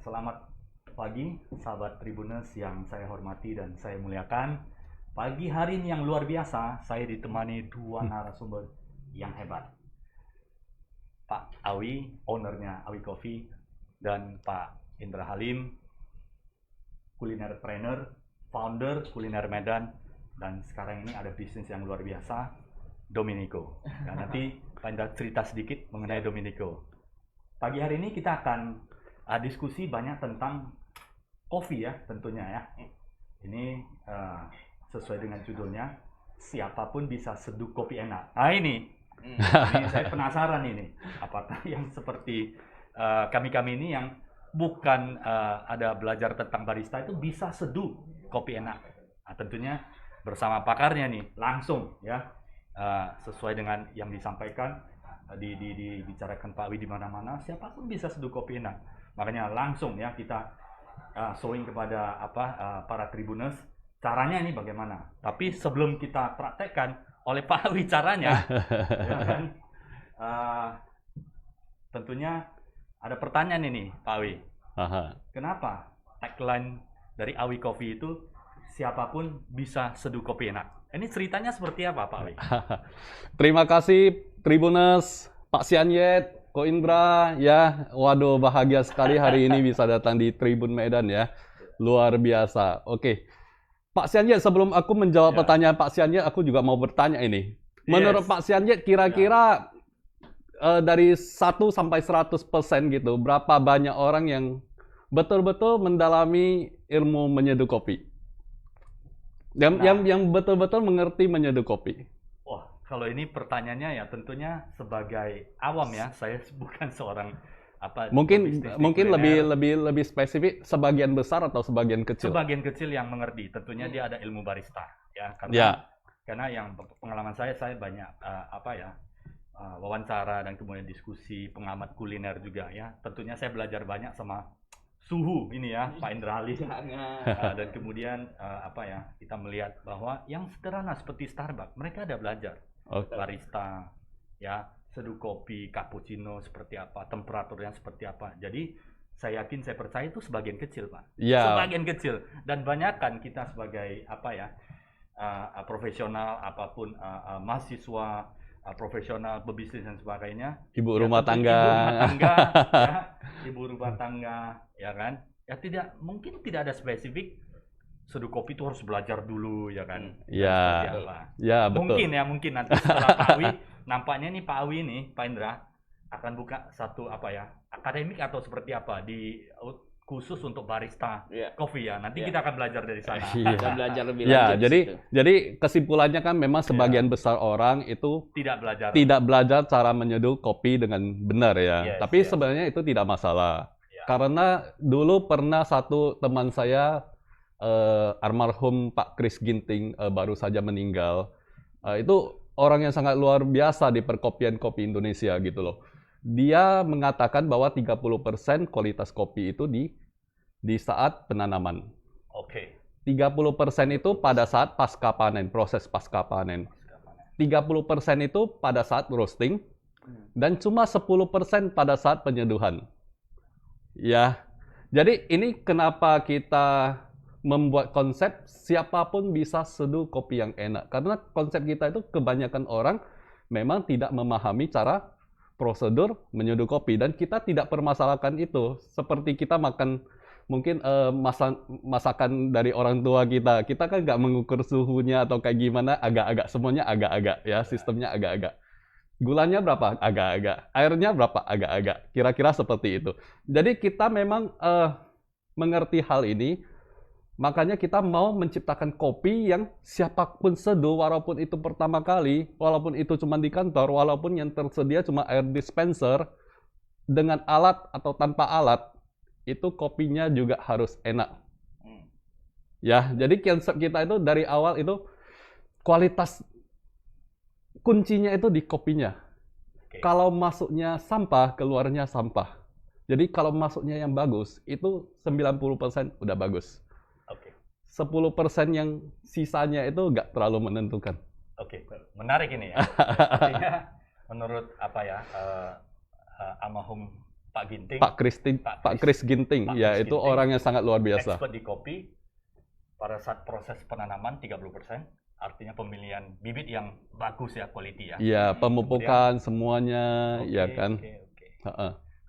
Selamat pagi, sahabat Tribuners yang saya hormati dan saya muliakan. Pagi hari ini yang luar biasa, saya ditemani dua narasumber yang hebat. Pak Awi, ownernya Awi Coffee, dan Pak Indra Halim, kuliner trainer, founder Kuliner Medan, dan sekarang ini ada bisnis yang luar biasa, Dominico. Dan nanti Pak Indra cerita sedikit mengenai Dominico. Pagi hari ini kita akan diskusi banyak tentang kopi ya, tentunya ya. Ini sesuai dengan judulnya, siapapun bisa seduh kopi enak. Nah ini saya penasaran ini, apakah yang seperti kami-kami ini yang bukan ada belajar tentang barista itu bisa seduh kopi enak. Nah, tentunya bersama pakarnya nih, langsung ya, sesuai dengan yang disampaikan, dibicarakan Pak Wi di mana-mana, siapapun bisa seduh kopi enak. Makanya langsung ya kita showing kepada para Tribuners caranya ini bagaimana. Tapi sebelum kita praktekkan oleh Pak Wi caranya, ya kan, tentunya ada pertanyaan ini Pak Wi. Kenapa tagline dari Awi Coffee itu siapapun bisa seduh kopi enak? Ini ceritanya seperti apa Pak Wi? Terima kasih Tribuners, Pak Sianyet, Ko Indra, ya, waduh bahagia sekali hari ini bisa datang di Tribun Medan ya, luar biasa. Oke, Pak Sianyet, sebelum aku menjawab pertanyaan Pak Sianyet, aku juga mau bertanya ini. Menurut Pak Sianyet, kira-kira dari 1 sampai 100% gitu, berapa banyak orang yang betul-betul mendalami ilmu menyeduh kopi? Yang betul-betul mengerti menyeduh kopi? Kalau ini pertanyaannya ya tentunya sebagai awam ya, saya bukan seorang mungkin lebih spesifik, sebagian besar atau sebagian kecil? Sebagian kecil yang mengerti, tentunya dia ada ilmu barista ya, karena yang pengalaman saya banyak wawancara dan kemudian diskusi pengamat kuliner juga ya. Tentunya saya belajar banyak sama suhu ini ya, Pak Indra Halim. Dan kemudian kita melihat bahwa yang sederhana seperti Starbucks, mereka ada belajar. Barista, ya, seduh kopi, cappuccino seperti apa, temperaturnya seperti apa. Jadi saya yakin, saya percaya itu sebagian kecil, Pak. Sebagian kecil. Dan banyakkan kita sebagai profesional apapun, mahasiswa, profesional, pebisnis dan sebagainya. Ibu rumah tangga, ya, ibu rumah tangga, ya kan? Ya mungkin tidak ada spesifik seduh kopi itu harus belajar dulu ya kan. Ya, betul. Mungkin nanti setelah Pak Awi, nampaknya nih Pak Awi nih, Pak Indra akan buka satu akademik atau seperti apa khusus untuk barista kopi ya. Nanti kita akan belajar dari sana. Dan belajar lebih lanjut. Jadi kesimpulannya kan memang sebagian besar orang itu tidak belajar cara menyeduh kopi dengan benar ya. Tapi sebenarnya itu tidak masalah. Karena dulu pernah satu teman saya, almarhum Pak Kris Ginting, baru saja meninggal. Itu orang yang sangat luar biasa di perkopian kopi Indonesia gitu loh. Dia mengatakan bahwa 30% kualitas kopi itu di saat penanaman. 30% itu pada saat pasca panen, proses pasca panen. 30% itu pada saat roasting, dan cuma 10% pada saat penyeduhan. Ya, jadi ini kenapa kita membuat konsep siapapun bisa seduh kopi yang enak. Karena konsep kita itu kebanyakan orang memang tidak memahami cara prosedur menyeduh kopi. Dan kita tidak permasalahkan itu. Seperti kita makan mungkin masakan dari orang tua kita. Kita kan nggak mengukur suhunya atau kayak gimana, semuanya agak-agak ya, sistemnya agak-agak. Gulanya berapa? Agak-agak. Airnya berapa? Agak-agak. Kira-kira seperti itu. Jadi kita memang mengerti hal ini. Makanya kita mau menciptakan kopi yang siapapun seduh, walaupun itu pertama kali, walaupun itu cuma di kantor, walaupun yang tersedia cuma air dispenser, dengan alat atau tanpa alat, itu kopinya juga harus enak. Ya, jadi konsep kita itu dari awal itu kualitas kuncinya itu di kopinya. Kalau masuknya sampah, keluarnya sampah. Jadi kalau masuknya yang bagus, itu 90% udah bagus. 10% yang sisanya itu nggak terlalu menentukan. Menarik ini ya. Artinya menurut almarhum Pak Ginting. Pak Kris Ginting. Ya, itu Ginting, orang yang sangat luar biasa. Expert di kopi. Pada saat proses penanaman 30%, artinya pemilihan bibit yang bagus ya, quality ya. Iya, pemupukan semuanya, ya kan.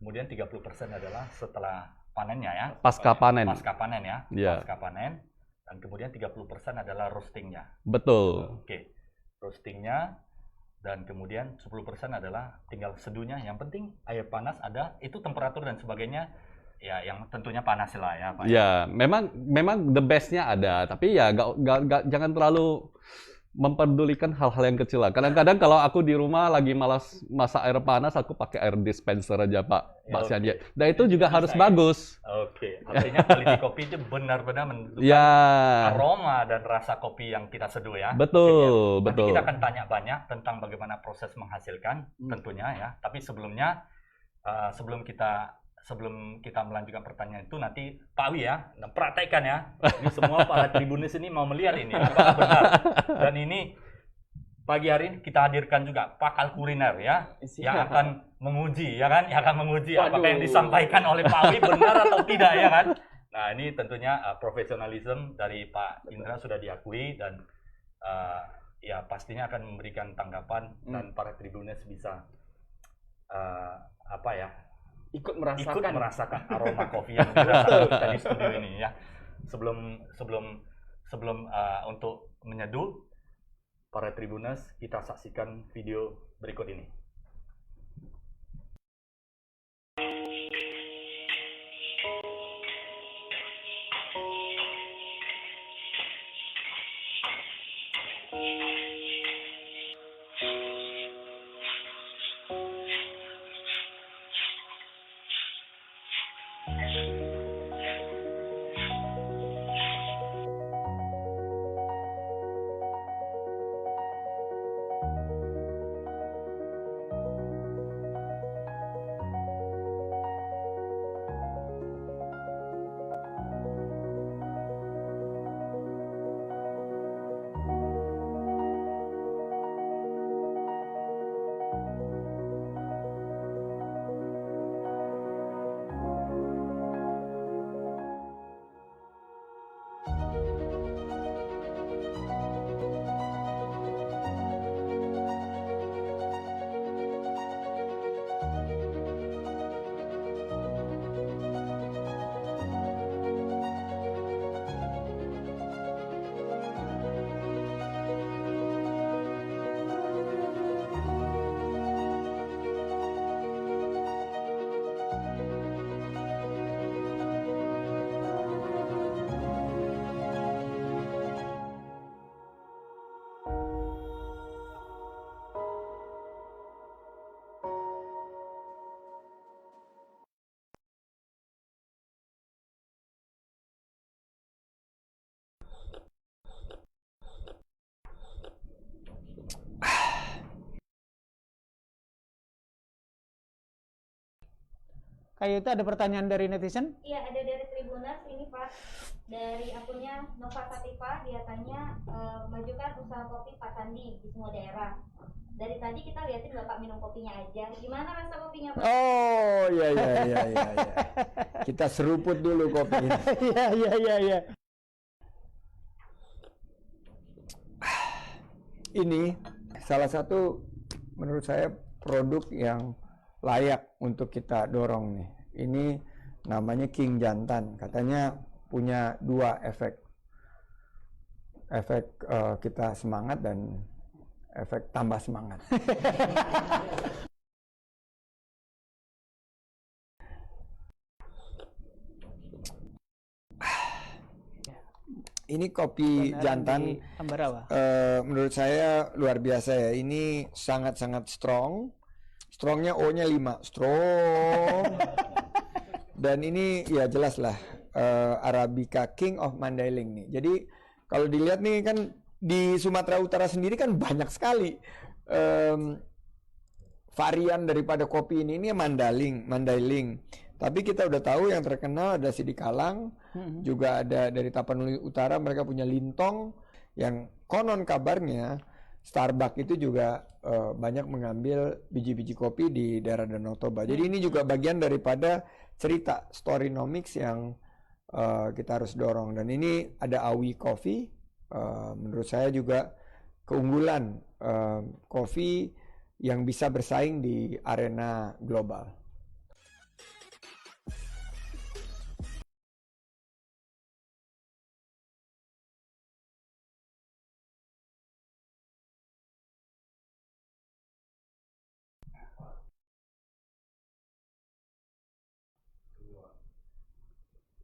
Kemudian 30% adalah setelah panennya ya. Pasca panen. Pasca panen ya. Ya. Pasca panen. Dan kemudian 30% adalah roastingnya. Betul. Oke. Roastingnya. Dan kemudian 10% adalah tinggal seduhnya. Yang penting air panas ada, itu temperatur dan sebagainya. Ya, yang tentunya panas lah ya, Pak. Ya, memang the best-nya ada, tapi ya jangan terlalu memperdulikan hal-hal yang kecil lah. Kadang-kadang kalau aku di rumah lagi malas masak air panas, aku pakai air dispenser aja, Pak. Pak Sianjay. Dan itu juga harus bagus. Oke, artinya quality kopi itu benar-benar menentukan aroma dan rasa kopi yang kita seduh ya. Betul, Nanti betul. kita akan tanya banyak tentang bagaimana proses menghasilkan tentunya ya. Tapi sebelumnya, sebelum kita melanjutkan pertanyaan itu, nanti Pak Wi ya, praktekkan ya. Ini semua para tribunis ini mau melihat ini, apakah benar. Dan ini pagi hari ini kita hadirkan juga pakar kuliner ya, yang akan menguji ya kan, yang akan menguji apakah yang disampaikan oleh Pak Wi benar atau tidak ya kan. Nah ini tentunya profesionalisme dari Pak Indra sudah diakui dan ya pastinya akan memberikan tanggapan dan para tribunis bisa ikut merasakan aroma kopi yang kita di studio ini ya. Sebelum untuk menyeduh para tribunas, kita saksikan video berikut ini. Kayak itu ada pertanyaan dari netizen? Iya, ada dari Tribuners ini Pak, dari akunnya Nova Sativa, dia tanya majukan usaha kopi Pak Sandi di semua daerah. Dari tadi kita liatin Bapak minum kopinya aja, gimana rasa kopinya Pak? Oh iya. Kita seruput dulu kopi ini. Iya. Ini salah satu menurut saya produk yang layak untuk kita dorong nih. Ini namanya King Jantan. Katanya punya dua efek. Efek kita semangat dan efek tambah semangat. Ini kopi jantan menurut saya luar biasa ya. Ini sangat-sangat strong. Strongnya O-nya 5. Strong. Dan ini ya jelas lah Arabica King of Mandailing nih. Jadi kalau dilihat nih kan di Sumatera Utara sendiri kan banyak sekali varian daripada kopi ini Mandailing. Tapi kita udah tahu yang terkenal ada Sidikalang, juga ada dari Tapanuli Utara mereka punya Lintong yang konon kabarnya Starbucks itu juga banyak mengambil biji-biji kopi di daerah Danau Toba. Jadi ini juga bagian daripada cerita Storynomics yang kita harus dorong. Dan ini ada Awi Coffee, menurut saya juga keunggulan kopi yang bisa bersaing di arena global.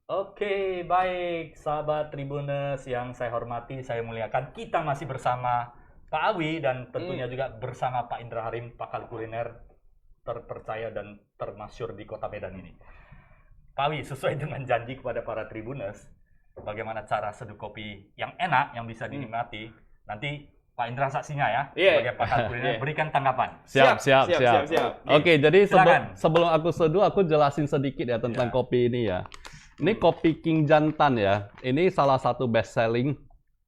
Oke, baik sahabat Tribuners yang saya hormati, saya muliakan. Kita masih bersama Pak Awi dan tentunya juga bersama Pak Indra Harim, pakar kuliner terpercaya dan termasyur di Kota Medan ini. Pak Awi, sesuai dengan janji kepada para Tribuners, bagaimana cara seduh kopi yang enak, yang bisa dinikmati. Nanti Pak Indra saksinya ya, sebagai pakar kuliner, berikan tanggapan. Siap. Oke, jadi sebelum aku seduh, aku jelasin sedikit ya tentang kopi ini ya. Ini kopi King Jantan ya. Ini salah satu best selling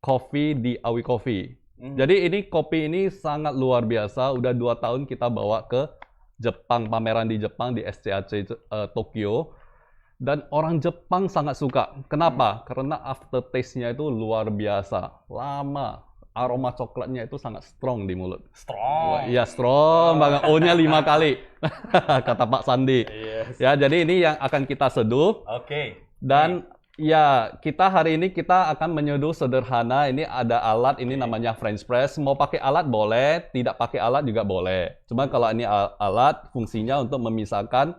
kopi di Awi Coffee. Jadi ini kopi ini sangat luar biasa. Udah 2 tahun kita bawa ke Jepang, pameran di Jepang di SCAC Tokyo. Dan orang Jepang sangat suka. Kenapa? Karena aftertaste-nya itu luar biasa. Lama. Aroma coklatnya itu sangat strong di mulut. Strong. Iya, strong banget. O-nya 5 kali. Kata Pak Sandi. Yes. Ya, jadi ini yang akan kita seduh. Oke. Dan ya, kita hari ini kita akan menyeduh sederhana. Ini ada alat, ini namanya French press. Mau pakai alat boleh, tidak pakai alat juga boleh. Cuma kalau ini alat, fungsinya untuk memisahkan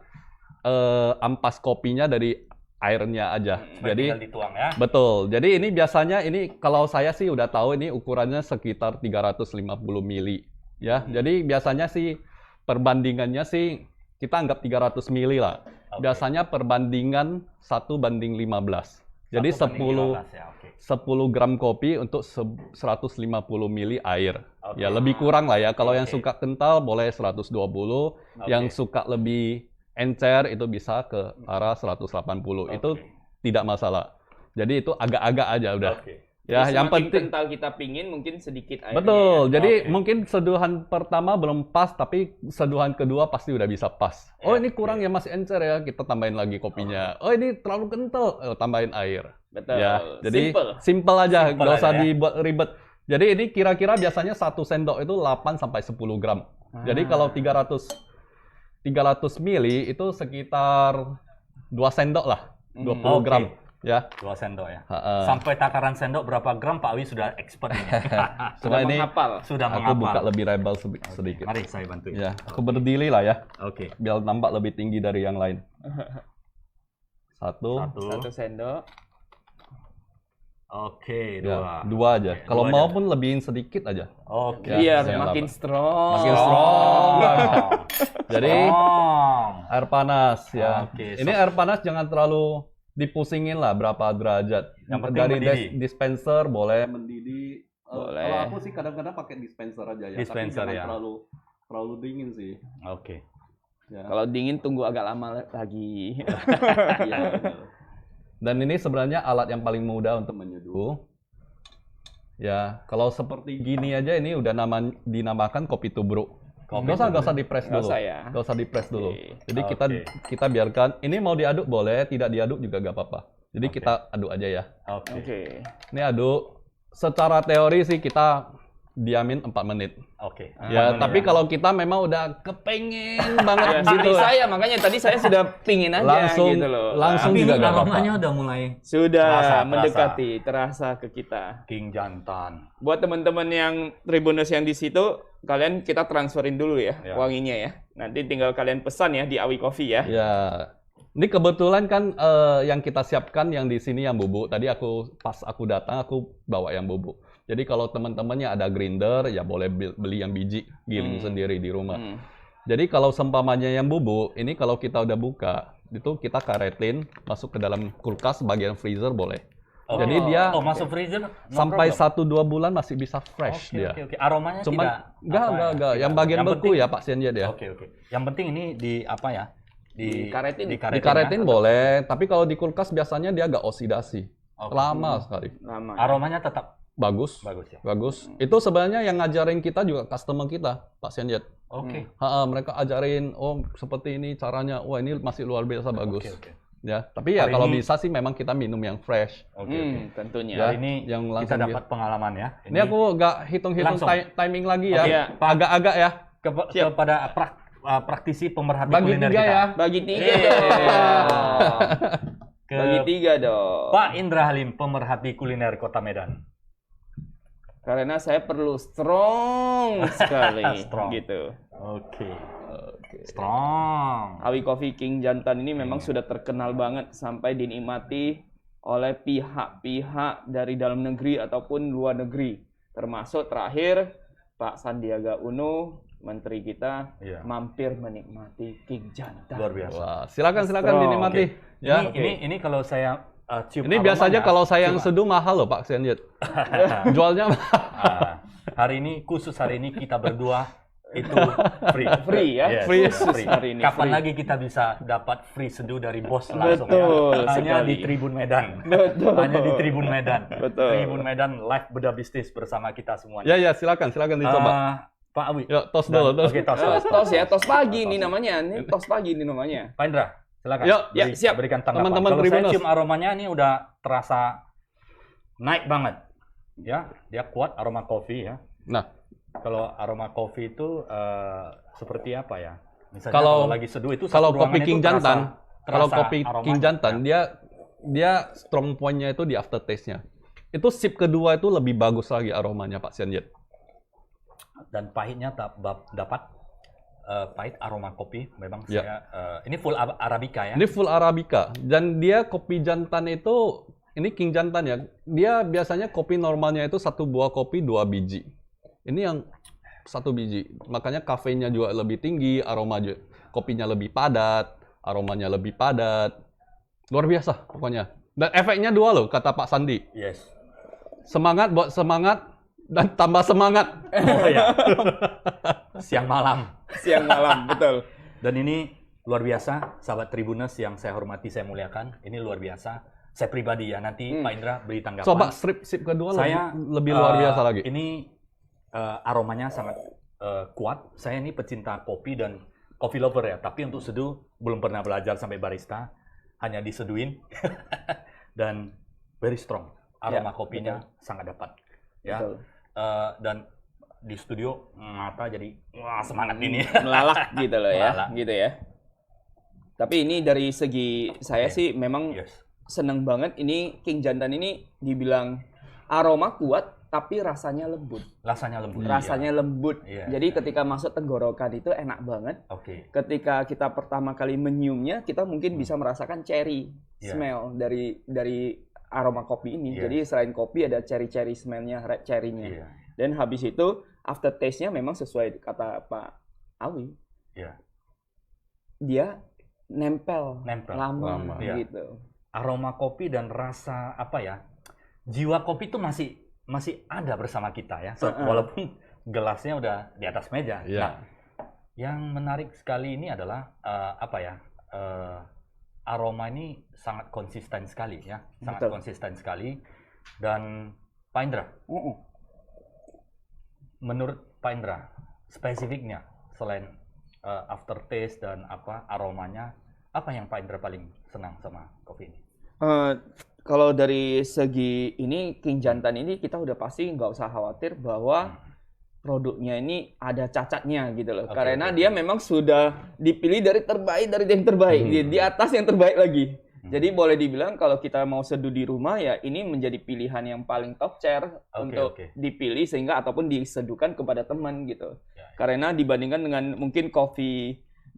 ampas kopinya dari airnya aja. Jadi tinggal dituang ya. Betul. Jadi ini biasanya ini kalau saya sih udah tahu ini ukurannya sekitar 350 mili ya. Jadi biasanya sih perbandingannya sih kita anggap 300 mili lah. Biasanya perbandingan 1:15. Jadi 10 gram kopi untuk 150 mili air. Ya lebih kurang lah ya. Kalau yang suka kental boleh 120, yang suka lebih encer itu bisa ke arah 180. Itu tidak masalah. Jadi itu agak-agak aja udah. Ya, jadi yang penting kental kita pingin mungkin sedikit airnya. Betul. Jadi mungkin seduhan pertama belum pas, tapi seduhan kedua pasti udah bisa pas. Oh, ini kurang ya, masih encer ya, kita tambahin lagi kopinya. Oh, ini terlalu kental, tambahin air. Betul. Ya, jadi simple aja, nggak usah dibuat ribet. Jadi ini kira-kira biasanya 1 sendok itu 8 sampai 10 gram. Jadi kalau 300 mili itu sekitar 2 sendok lah, 20 gram. Ya. 2 sendok ya. Sampai takaran sendok berapa gram Pak Awi sudah expert ini. Cuma ini sudah aku buka lebih rebel sedikit. Mari saya bantu. Ya, aku berdiri lah ya. Oke. Biar nampak lebih tinggi dari yang lain. 1 sendok. Oke, 2. Ya, 2 aja. Kalau mau pun lebihin sedikit aja. Oke. Biar makin strong. Makin strong. Jadi air panas ya. Ini air panas jangan terlalu dipusingin lah berapa derajat. Yang penting dari dispenser boleh mendidih. Boleh. Kalau aku sih kadang-kadang pakai dispenser aja ya. Dispenser tapi ya. jangan terlalu dingin sih. Oke. Ya. Kalau dingin tunggu agak lama lagi. Iya, benar. Dan ini sebenarnya alat yang paling mudah untuk menyeduh. Ya, kalau seperti gini aja ini udah dinamakan kopi tubruk. Nggak usah di-press dulu. Nggak usah di-press dulu. Jadi kita biarkan. Ini mau diaduk boleh, tidak diaduk juga nggak apa-apa. Jadi kita aduk aja ya. Oke. Ini aduk. Secara teori sih kita diamin 4 menit. Oke. Ya, tapi kalau kita memang udah kepengen banget gitu. Makanya tadi saya sudah pingin aja langsung, gitu loh. Langsung juga nggak apa-apa. Aromanya udah mulai mendekati, terasa ke kita. King Jantan. Buat teman-teman yang Tribuners yang di situ, kalian kita transferin dulu ya wanginya ya. Nanti tinggal kalian pesan ya di Awi Coffee ya. Ya. Ini kebetulan kan yang kita siapkan yang di sini yang bubuk. Tadi pas aku datang aku bawa yang bubuk. Jadi kalau teman-temannya ada grinder ya boleh beli yang biji giling sendiri di rumah. Jadi kalau seumpamanya yang bubuk, ini kalau kita udah buka, itu kita karetin masuk ke dalam kulkas bagian freezer boleh. Jadi dia masuk freezer sampai 1-2 bulan masih bisa fresh dia. Oke. Aromanya cuman tidak enggak. Yang bagian beku ya Pak Sianjad ya. Oke. Yang penting ini di apa ya? Dikaretin boleh, tapi kalau di kulkas biasanya dia agak oksidasi. Lama sekali. Aromanya tetap Bagus. Bagus ya. Bagus. Itu sebenarnya yang ngajarin kita juga customer kita, Pak Sianjet. Oke. Mereka ajarin, oh seperti ini caranya. Wah ini masih luar biasa bagus. Oke. Ya, tapi ya Hari kalau ini- bisa sih memang kita minum yang fresh. Oke. Tentunya. Ya. Hari ini Yang kita langsung dapat pengalaman ya. Ini aku nggak hitung-hitung Langsung. timing lagi ya. Oke. Agak-agak ya. kepada praktisi pemerhati Bagi kuliner 3 kita. ya. Bagi 3 Iya. dong. Ke Bagi 3 dong. Pak Indra Halim, pemerhati kuliner Kota Medan. Karena saya perlu strong sekali Strong. gitu. Oke. Strong. Awi Coffee King Jantan ini memang sudah terkenal banget sampai dinikmati oleh pihak-pihak dari dalam negeri ataupun luar negeri. Termasuk terakhir Pak Sandiaga Uno, menteri kita, Iya. mampir menikmati King Jantan. Luar biasa. Wah, silakan Strong. dinikmati. Ya. Ini kalau saya cium Ini biasanya aromanya, kalau saya yang coba. seduh mahal loh Pak Sianjet. Jualnya Hari ini khusus hari ini kita berdua itu free. Free ya? Yes, Free. Khusus hari ini Kapan free. lagi kita bisa dapat free seduh dari bos langsung Betul ya? Hanya sekali. di Tribun Medan. Betul. Hanya di Tribun Medan. Betul. Tribun Medan live beda bisnis bersama kita semuanya. ya silakan dicoba. Pak Awi. Yuk, tos dulu. Tos. Oke, tos. Tos ya, tos pagi nih namanya. Ini tos pagi nih namanya. Pak Indra, silakan. Yuk, ya, siap. Berikan tanggapan. Teman-teman Kalau saya Tribuners. cium aromanya ini udah terasa naik banget. Ya, dia kuat aroma kopi ya. Nah, Kalau aroma kopi itu seperti apa ya? Misalnya Kalau- lagi seduh itu kalau satu kopi ruangan King itu Jantan, kalau terasa kopi aromanya. King Jantan Ya. dia strong point-nya itu di aftertaste-nya. Itu sip kedua itu lebih bagus lagi aromanya Pak Sianjet. Dan pahitnya dapat pahit aroma kopi. Memang Ya. saya ini full arabica ya. Ini full arabica dan dia kopi jantan itu ini King Jantan ya. Dia biasanya kopi normalnya itu 1 buah kopi 2 biji. Ini yang 1 biji. Makanya kafeinnya juga lebih tinggi, kopinya lebih padat, aromanya lebih padat. Luar biasa pokoknya. Dan efeknya 2 loh kata Pak Sandi. Yes. Semangat buat semangat dan tambah semangat. Oh ya. Siang malam. Siang malam, betul. Dan ini luar biasa, sahabat Tribuners yang saya hormati, saya muliakan. Ini luar biasa. Saya pribadi ya, nanti Pak Indra beri tanggapan. Coba sip kedua Saya lebih luar biasa lagi. Ini aromanya sangat kuat. Saya ini pecinta kopi dan coffee lover ya, tapi untuk seduh belum pernah belajar sampai barista, hanya diseduhin dan very strong. Aroma Ya, kopinya sangat dapat. Ya. Betul. Dan di studio mata jadi wah semangat ini. Melalak gitu loh ya, Melalak. gitu ya. Tapi ini dari segi saya sih memang Yes. seneng banget ini King Jantan ini dibilang aroma kuat tapi rasanya lembut. Rasanya lembut. Rasanya lembut. Iya, Jadi iya. ketika masuk tenggorokan itu enak banget. Oke. Ketika kita pertama kali menyiumnya, kita mungkin bisa merasakan cherry Iya. smell dari aroma kopi ini. Iya. Jadi selain kopi ada cherry smell-nya, red cherry-nya. Iya. Dan habis itu aftertaste-nya memang sesuai kata Pak Awi. Iya. Dia nempel, Nempel. Lama, iya. gitu. Aroma kopi dan rasa apa ya? Jiwa kopi itu masih ada bersama kita ya. Walaupun gelasnya udah di atas meja. Iya. Nah, yang menarik sekali ini adalah apa ya? Aroma ini sangat konsisten sekali ya. Sangat Betul. konsisten sekali. Dan Pak Indra, menurut Pak Indra, spesifiknya selain aftertaste dan apa aromanya, apa yang Pak Indra paling senang sama kopi ini? Kalau dari segi ini King Jantan ini kita udah pasti nggak usah khawatir bahwa produknya ini ada cacatnya gitu loh. Oke, Karena oke. dia memang sudah dipilih dari yang terbaik, di atas yang terbaik lagi. Jadi boleh dibilang kalau kita mau seduh di rumah ya ini menjadi pilihan yang paling top chair untuk oke. dipilih sehingga ataupun diseduhkan kepada teman gitu. Ya, ya. Karena dibandingkan dengan mungkin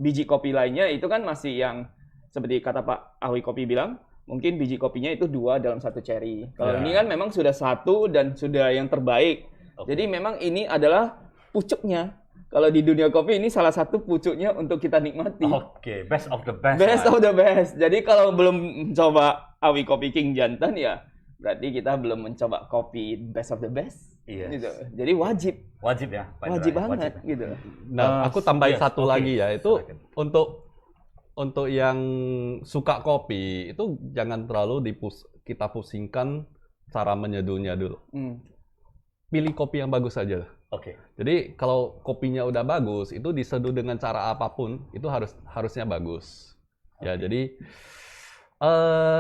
biji kopi lainnya itu kan masih yang seperti kata Pak Awi Kopi bilang, mungkin biji kopinya itu 2 dalam 1 cherry. Kalau Ya. ini kan memang sudah 1 dan sudah yang terbaik. Oke. Jadi memang ini adalah pucuknya. Kalau di dunia kopi ini salah satu pucuknya untuk kita nikmati. Oke, best of the best. Best lah. of the best. Jadi kalau belum mencoba Awi Kopi King Jantan ya berarti kita belum mencoba kopi best of the best. Yes. Gitu. Jadi wajib Wajib ya, Pak Indra, wajib ya? banget ya. gitu. Nah, aku tambahin yes, satu oke. lagi ya, itu Silakan. untuk yang suka kopi itu jangan terlalu kita pusingkan cara menyeduhnya dulu. pilih kopi yang bagus saja. Oke. Jadi kalau kopinya udah bagus, itu diseduh dengan cara apapun, itu harusnya bagus. Ya, jadi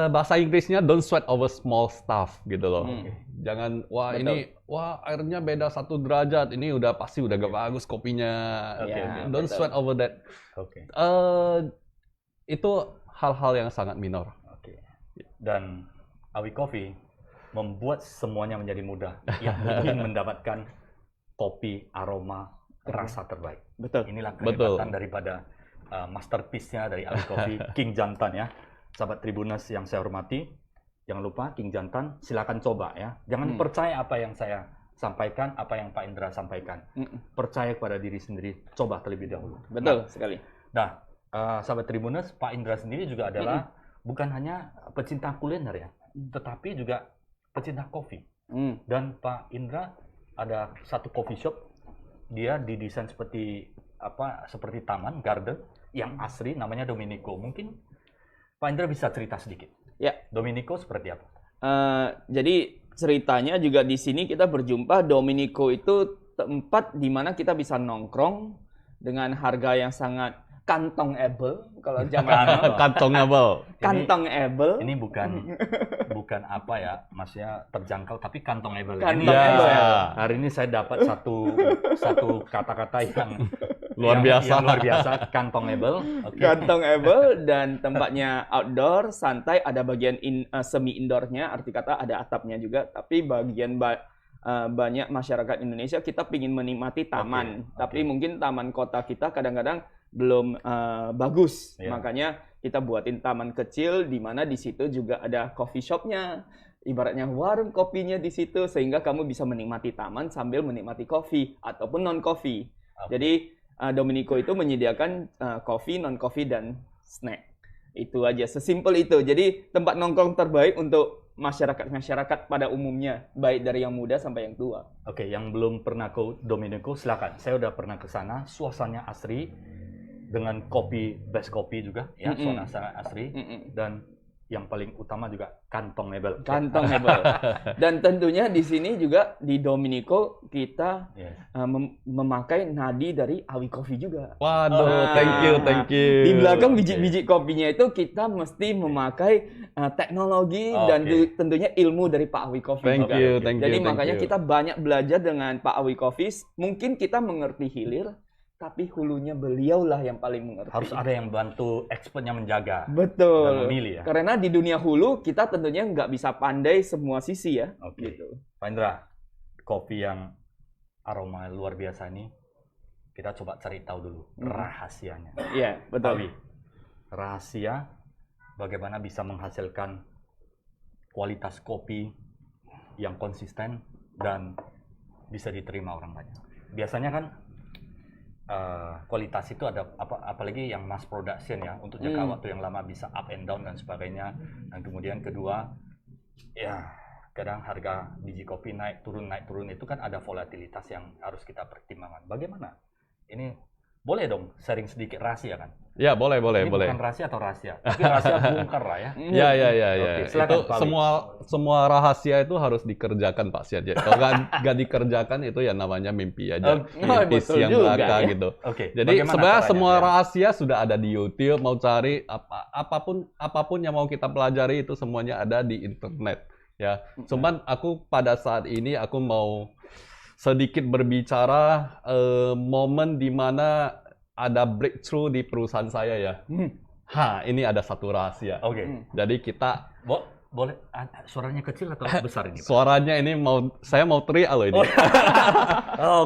bahasa Inggrisnya don't sweat over small stuff gitu loh. Jangan airnya beda 1 derajat, ini udah pasti udah gak bagus kopinya. Don't sweat over that. Oke. Itu hal-hal yang sangat minor. Oke. Dan Awi Coffee membuat semuanya menjadi mudah yang ingin mendapatkan kopi aroma rasa terbaik. Betul. Inilah kehebatan daripada masterpiece-nya dari Awi Coffee, King Jantan ya. Sahabat Tribuners yang saya hormati, jangan lupa King Jantan, silakan coba ya. Jangan percaya apa yang saya sampaikan, apa yang Pak Indra sampaikan. Percaya kepada diri sendiri, coba terlebih dahulu. Betul sekali. Nah, sahabat Tribuners, Pak Indra sendiri juga adalah bukan hanya pecinta kuliner ya, tetapi juga pecinta kopi. Dan Pak Indra ada satu coffee shop, dia didesain seperti taman, garden yang asri, namanya Domenico. Mungkin Pak Indra bisa cerita sedikit. Ya. Domenico seperti apa? Jadi ceritanya juga di sini kita berjumpa. Domenico itu tempat di mana kita bisa nongkrong dengan harga yang sangat kantongable kalau zaman kantongable. Ini bukan apa ya, maksudnya terjangkau, tapi kantongable. Kantongable. Hari ini saya dapat satu kata-kata yang luar biasa, kantongable. Kantongable dan tempatnya outdoor, santai, ada bagian semi indoornya, arti kata ada atapnya juga, tapi bagian banyak masyarakat Indonesia kita ingin menikmati taman, tapi mungkin taman kota kita kadang-kadang belum bagus, makanya kita buatin taman kecil di mana di situ juga ada coffee shopnya, ibaratnya warung kopinya di situ, sehingga kamu bisa menikmati taman sambil menikmati kopi ataupun non kopi. Jadi Domenico itu menyediakan kopi, non kopi dan snack. Itu aja, sesimpel itu. Jadi tempat nongkrong terbaik untuk masyarakat pada umumnya, baik dari yang muda sampai yang tua. Oke, yang belum pernah ke Domenico silakan. Saya udah pernah ke sana, suasananya asri dengan kopi, best kopi juga ya, suasana asri dan yang paling utama juga kantongable. Dan tentunya di sini juga di Domenico kita memakai nadi dari Awi Coffee juga. Waduh, thank you. Di belakang biji-biji kopinya itu kita mesti memakai teknologi dan tentunya ilmu dari Pak Awi Coffee. Thank you. Jadi makanya kita banyak belajar dengan Pak Awi Coffee. Mungkin kita mengerti hilir, tapi hulunya beliaulah yang paling mengerti. Harus ada yang bantu expertnya menjaga. Betul. Dan memilih ya. Karena di dunia hulu kita tentunya nggak bisa pandai semua sisi ya. Oke. Gitu. Pak Indra, kopi yang aroma luar biasa ini, kita coba cari tahu dulu rahasianya. Iya, betul. Awi, rahasia bagaimana bisa menghasilkan kualitas kopi yang konsisten dan bisa diterima orang banyak. Biasanya kan kualitas itu ada apalagi yang mass production ya, untuk jangka waktu yang lama bisa up and down dan sebagainya. Dan kemudian kedua, ya kadang harga biji kopi naik turun itu kan ada volatilitas yang harus kita pertimbangkan. Bagaimana? Ini boleh dong sharing sedikit rahasia kan? Ya, boleh. Ini bukan rahasia atau rahasia, tapi rahasia bongkar lah ya. Ya. Oke, silakan, itu semua rahasia itu harus dikerjakan Pak Siad. Kalau nggak dikerjakan itu ya namanya mimpi aja. Mimpi yang belaka ya. gitu. Oke. Jadi sebenarnya semua rahasia sudah ada di YouTube. Mau cari apapun yang mau kita pelajari itu semuanya ada di internet. Ya. Cuman aku pada saat ini aku mau sedikit berbicara momen di mana ada breakthrough di perusahaan saya ya. Ini ada satu rahasia. Oke. Jadi kita boleh suaranya kecil atau besar ini, Pak? Suaranya ini saya mau teriak loh ini.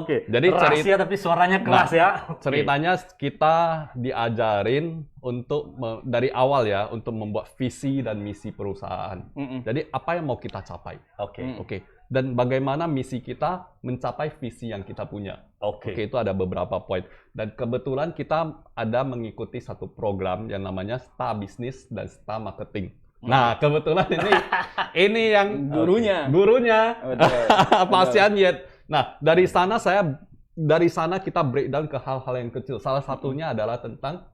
Oke. Jadi rahasia tapi suaranya keras ya. Ceritanya kita diajarin untuk dari awal ya untuk membuat visi dan misi perusahaan. Jadi apa yang mau kita capai? Oke. Dan bagaimana misi kita mencapai visi yang kita punya. Oke, itu ada beberapa poin. Dan kebetulan kita ada mengikuti satu program yang namanya Star Business dan Star Marketing. Nah, kebetulan ini yang gurunya Pak Sianyet. Nah, dari sana kita breakdown ke hal-hal yang kecil. Salah satunya adalah tentang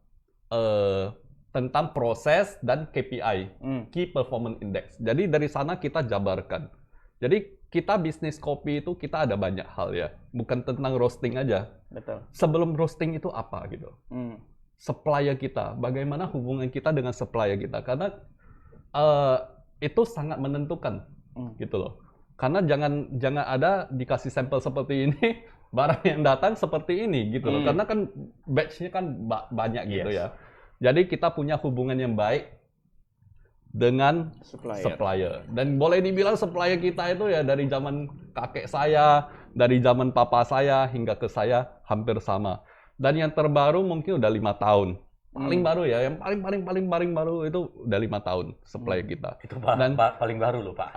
proses dan KPI, Key Performance Index. Jadi dari sana kita jabarkan. Jadi kita bisnis kopi itu kita ada banyak hal ya, bukan tentang roasting aja. Betul. Sebelum roasting itu apa gitu? Supplier kita, bagaimana hubungan kita dengan supplier kita? Karena itu sangat menentukan gitu loh. Karena jangan ada dikasih sampel seperti ini, barang yang datang seperti ini gitu loh. Karena kan batch-nya kan banyak gitu ya. Jadi kita punya hubungan yang baik dengan supplier. Dan boleh dibilang supplier kita itu ya dari zaman kakek saya, dari zaman papa saya hingga ke saya hampir sama. Dan yang terbaru mungkin udah 5 tahun. Paling baru ya, yang paling baru itu udah 5 tahun supplier kita. Itu Dan paling baru loh Pak.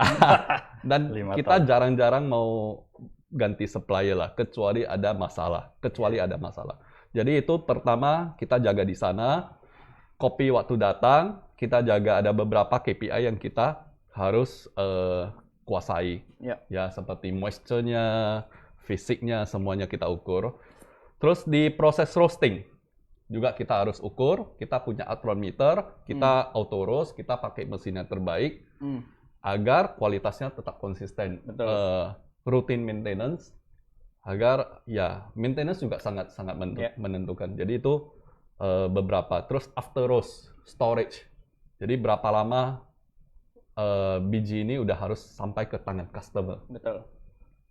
dan 5 kita tahun. jarang-jarang mau ganti supplier lah, kecuali ada masalah. Jadi itu pertama kita jaga di sana. Kopi waktu datang, kita jaga ada beberapa KPI yang kita harus kuasai. Ya, seperti moisture-nya, fisiknya, semuanya kita ukur. Terus di proses roasting, juga kita harus ukur. Kita punya atron meter, kita auto roast, kita pakai mesin yang terbaik, agar kualitasnya tetap konsisten. Routine maintenance, agar ya maintenance juga sangat menentukan. Jadi itu beberapa. Terus after roast storage. Jadi berapa lama biji ini udah harus sampai ke tangan customer. Betul.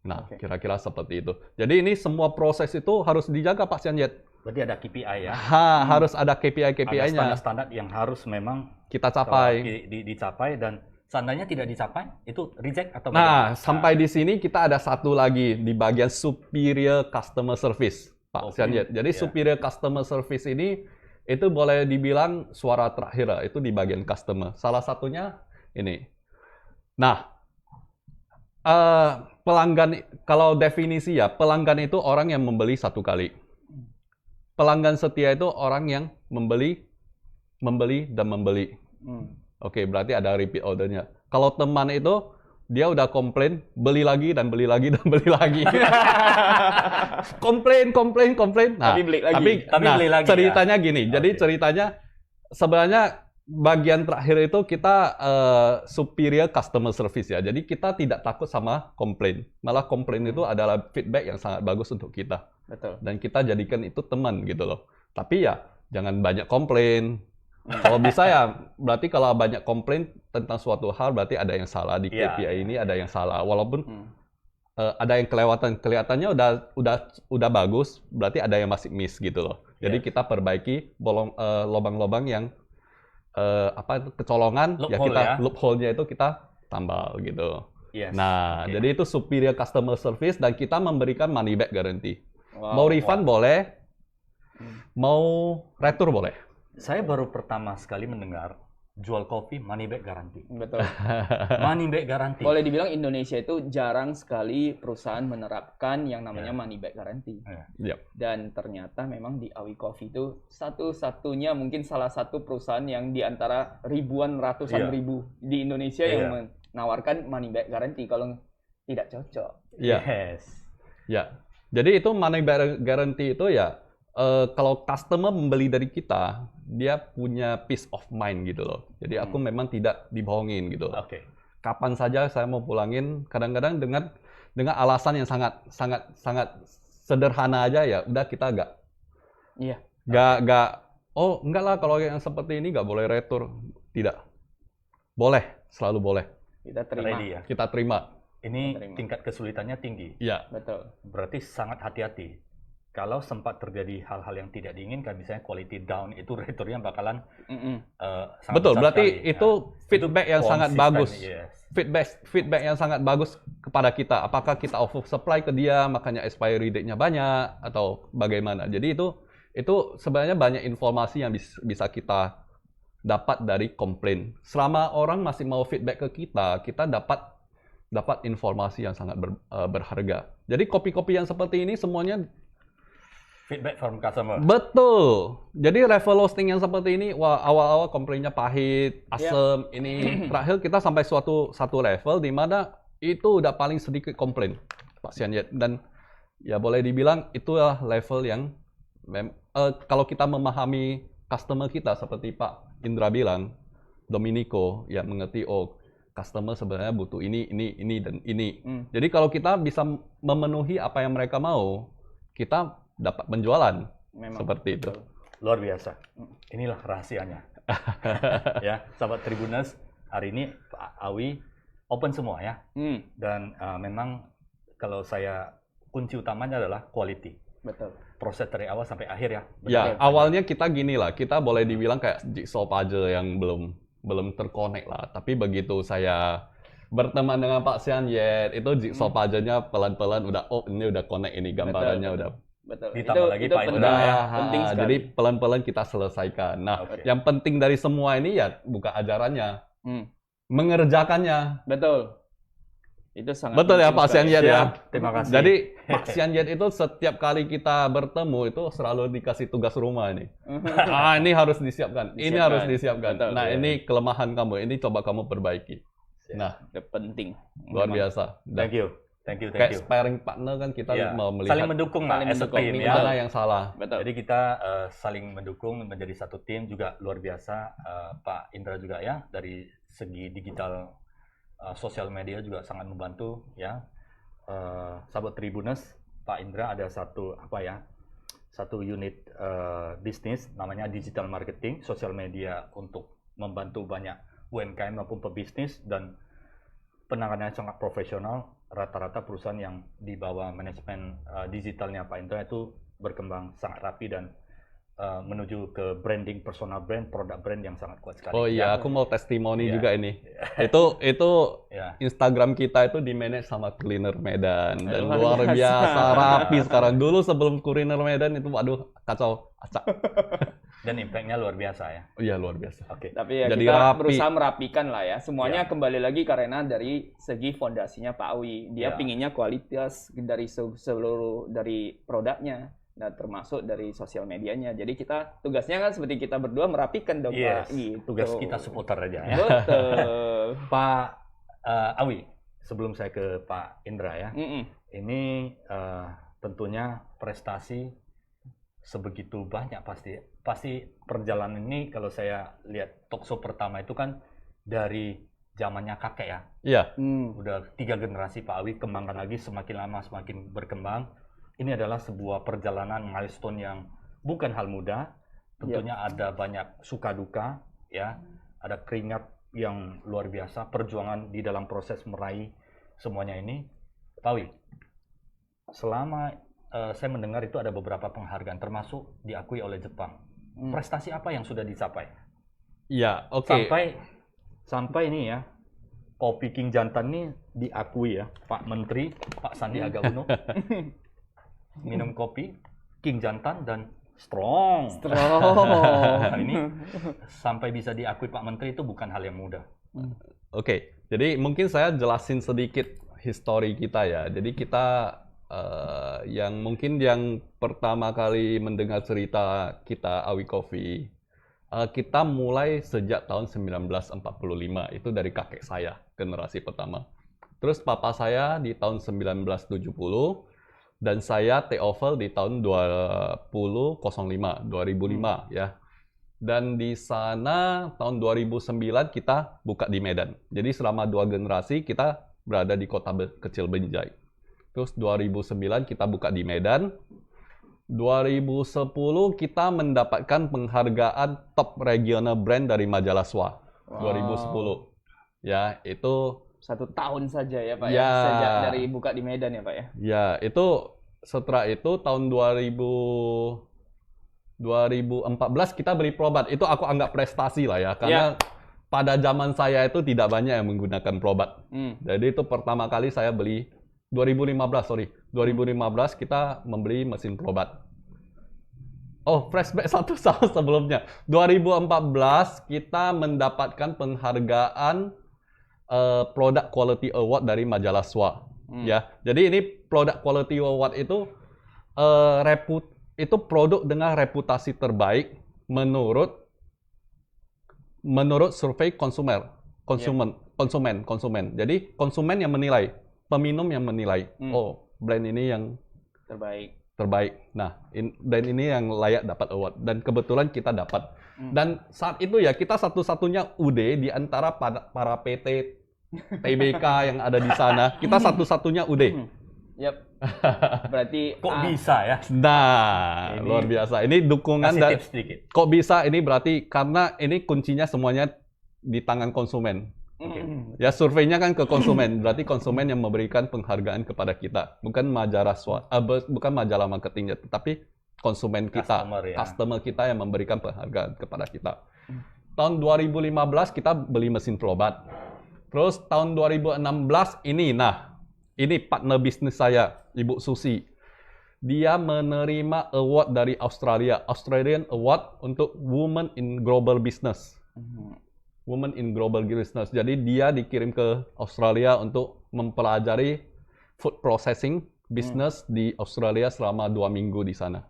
Nah, kira-kira seperti itu. Jadi ini semua proses itu harus dijaga Pak Sianjet. Berarti ada KPI ya. Harus ada KPI-nya. Ada standar-standar yang harus memang kita capai. Dicapai, dan seandainya tidak dicapai, itu reject atau Nah, sampai di sini kita ada satu lagi di bagian superior customer service. Pak Sianjet. Jadi superior customer service ini itu boleh dibilang suara terakhir lah, itu di bagian customer. Salah satunya ini. Nah, pelanggan, kalau definisi ya, pelanggan itu orang yang membeli satu kali. Pelanggan setia itu orang yang membeli dan membeli. Oke, berarti ada repeat ordernya. Kalau teman itu dia udah komplain, beli lagi dan beli lagi dan beli lagi. komplain. Nah, Tapi beli lagi. Tapi beli lagi, ceritanya gini. Jadi ceritanya sebenarnya bagian terakhir itu kita superior customer service ya. Jadi kita tidak takut sama komplain. Malah komplain itu adalah feedback yang sangat bagus untuk kita. Betul. Dan kita jadikan itu teman gitu loh. Tapi ya jangan banyak komplain. Kalau bisa ya, berarti kalau banyak komplain tentang suatu hal, berarti ada yang salah di KPI ini, ada yang salah. Walaupun ada yang kelihatannya udah bagus, berarti ada yang masih miss gitu loh. Jadi kita perbaiki lubang-lubang yang kecolongan, loophole-nya itu kita tambal gitu. Nah, jadi itu superior customer service, dan kita memberikan money back guarantee. Mau refund boleh, mau retur boleh. Saya baru pertama sekali mendengar jual kopi money back garanti. Betul. Money back garanti. Boleh dibilang Indonesia itu jarang sekali perusahaan menerapkan yang namanya money back garanti. Dan ternyata memang di Awi Coffee itu satu-satunya, mungkin salah satu perusahaan yang di antara ribuan, ratusan ribu di Indonesia yang menawarkan money back garanti kalau tidak cocok. Ya. Jadi itu money back garanti itu ya, kalau customer membeli dari kita, dia punya peace of mind gitu loh. Jadi aku memang tidak dibohongin gitu loh. Kapan saja saya mau pulangin, kadang-kadang dengan alasan yang sangat sederhana aja ya, udah kita enggak enggak lah, kalau yang seperti ini nggak boleh retur. Tidak. Boleh, selalu boleh. Kita terima. Ready, ya? Kita terima. Ini tingkat kesulitannya tinggi. Iya. Betul. Berarti sangat hati-hati. Kalau sempat terjadi hal-hal yang tidak diinginkan, misalnya quality down, itu returnya bakalan sangat betul, besar berarti sekali. itu feedback yang sangat bagus. Yes. Feedback yang sangat bagus kepada kita. Apakah kita oversupply ke dia, makanya expiry date-nya banyak, atau bagaimana. Jadi itu sebenarnya banyak informasi yang bisa kita dapat dari komplain. Selama orang masih mau feedback ke kita dapat informasi yang sangat berharga. Jadi kopi-kopi yang seperti ini semuanya feedback from customer. Betul. Jadi level roasting yang seperti ini, wah, awal-awal komplainnya pahit, asam, ini terakhir kita sampai satu level di mana itu udah paling sedikit komplain, Pak Sianjet. Dan ya boleh dibilang itulah level yang kalau kita memahami customer kita seperti Pak Indra bilang, Dominico, ya mengerti, customer sebenarnya butuh ini dan ini. Jadi kalau kita bisa memenuhi apa yang mereka mau, kita dapat penjualan. Memang. Seperti itu. Luar biasa. Inilah rahasianya. Ya, sahabat Tribuners, hari ini Pak Awi open semua ya. Dan memang kalau saya kunci utamanya adalah quality. Betul. Proses dari awal sampai akhir ya. Ya, awalnya kita gini lah, kita boleh dibilang kayak jigsaw puzzle yang belum terkonek lah. Tapi begitu saya berteman dengan Pak Sian Yet, itu jigsaw puzzle-nya pelan-pelan udah, oh ini udah connect ini gambarannya udah. Betul. Ditambah lagi Pak penting, Indra ya. penting sekali. Jadi pelan-pelan kita selesaikan. Nah, yang penting dari semua ini ya bukan ajarannya, mengerjakannya. Betul. Itu sangat Betul ya penting Pak Sian sekali. Yet ya. Terima kasih. Jadi Pak Sian Yet itu setiap kali kita bertemu itu selalu dikasih tugas rumah ini. Ini harus disiapkan. Ini harus disiapkan. Betul. Nah, ini kelemahan kamu. Ini coba kamu perbaiki. Nah, Itu penting. luar biasa. Thank you. Thank you. Kayak sparring partner kan kita mau melihat saling mendukung lah saling as a mendukung. team Betul. ya. mana yang salah. Betul. Jadi kita saling mendukung menjadi satu tim juga luar biasa. Pak Indra juga ya, dari segi digital sosial media juga sangat membantu ya. Sahabat Tribuners, Pak Indra ada satu unit bisnis namanya digital marketing sosial media untuk membantu banyak UMKM maupun pebisnis, dan penanganannya sangat profesional. Rata-rata perusahaan yang di bawah manajemen digitalnya Pak Indra itu berkembang sangat rapi dan menuju ke branding, personal brand, produk brand yang sangat kuat sekali. Oh iya, Ya. aku mau testimoni Iya. juga ini. Itu Ya. Instagram kita itu di manage sama Kuliner Medan dan Luar luar biasa. biasa rapi sekarang. Dulu sebelum Kuliner Medan itu waduh kacau, acak. Dan impact-nya luar biasa ya. Oh iya luar biasa. Oke. Tapi ya Jadi kita rapi. berusaha merapikan lah ya. Semuanya Ya. kembali lagi karena dari segi fondasinya Pak Awi. Dia Ya. pinginnya kualitas dari seluruh dari produknya. Nah, termasuk dari sosial medianya. Jadi kita tugasnya kan seperti kita berdua merapikan dong Yes. Pak. Gitu. Tugas kita supporter aja ya. Betul. Pak Awi, sebelum saya ke Pak Indra ya. Mm-mm. Ini tentunya prestasi sebegitu banyak pasti perjalanan ini. Kalau saya lihat talkshow pertama itu kan dari zamannya kakek ya, Iya. udah 3 generasi Pak Awi, kembangkan lagi semakin lama semakin berkembang. Ini adalah sebuah perjalanan milestone yang bukan hal mudah. Tentunya ada banyak suka duka ya, ada keringat yang luar biasa, perjuangan di dalam proses meraih semuanya ini. Pak Awi, selama saya mendengar itu ada beberapa penghargaan, termasuk diakui oleh Jepang. Prestasi apa yang sudah dicapai? Iya, oke. Sampai ini ya, kopi King Jantan ini diakui ya, Pak Menteri, Pak Sandiaga Uno, minum kopi King Jantan dan strong. Nah, ini sampai bisa diakui Pak Menteri itu bukan hal yang mudah. Oke, jadi mungkin saya jelasin sedikit histori kita ya. Jadi kita yang mungkin yang pertama kali mendengar cerita kita Awi Coffee, kita mulai sejak tahun 1945, itu dari kakek saya, generasi pertama. Terus papa saya di tahun 1970, dan saya take over di tahun 2005 ya. Dan di sana tahun 2009 kita buka di Medan. Jadi selama 2 generasi kita berada di kota kecil Binjai. Terus 2009 kita buka di Medan. 2010 kita mendapatkan penghargaan top regional brand dari majalah SWA. 2010. Ya, itu 1 tahun saja ya Pak ya. Ya. Sejak dari buka di Medan ya Pak ya. ya, itu setelah itu tahun 2014 kita beli Probat. Itu aku anggap prestasi lah ya, karena pada zaman saya itu tidak banyak yang menggunakan Probat. Jadi itu pertama kali saya beli 2015 kita membeli mesin Probat. Oh, flashback 1 tahun sebelumnya. 2014 kita mendapatkan penghargaan Product Quality Award dari majalah SWA. Ya, jadi ini Product Quality Award itu itu produk dengan reputasi terbaik menurut survei konsumen. Jadi konsumen yang menilai, peminum yang menilai. Oh, brand ini yang terbaik. Nah, brand ini yang layak dapat award, dan kebetulan kita dapat. Dan saat itu ya kita satu-satunya UD di antara para PT TBK yang ada di sana. Kita satu-satunya UD. Yap. Berarti Kok bisa ya? Nah, Ini luar biasa. Ini dukungan Kasih dan tips sedikit. kok bisa ini berarti karena ini kuncinya semuanya di tangan konsumen. Ya surveinya kan ke konsumen, berarti konsumen yang memberikan penghargaan kepada kita, bukan bukan majalah marketingnya, tetapi konsumen kita, customer kita yang memberikan penghargaan kepada kita. Tahun 2015 kita beli mesin perobat. Terus tahun 2016 ini partner bisnis saya, Ibu Susi. Dia menerima award dari Australian Award untuk Women in Global Business. Women in Global Business. Jadi dia dikirim ke Australia untuk mempelajari food processing business di Australia selama 2 minggu di sana.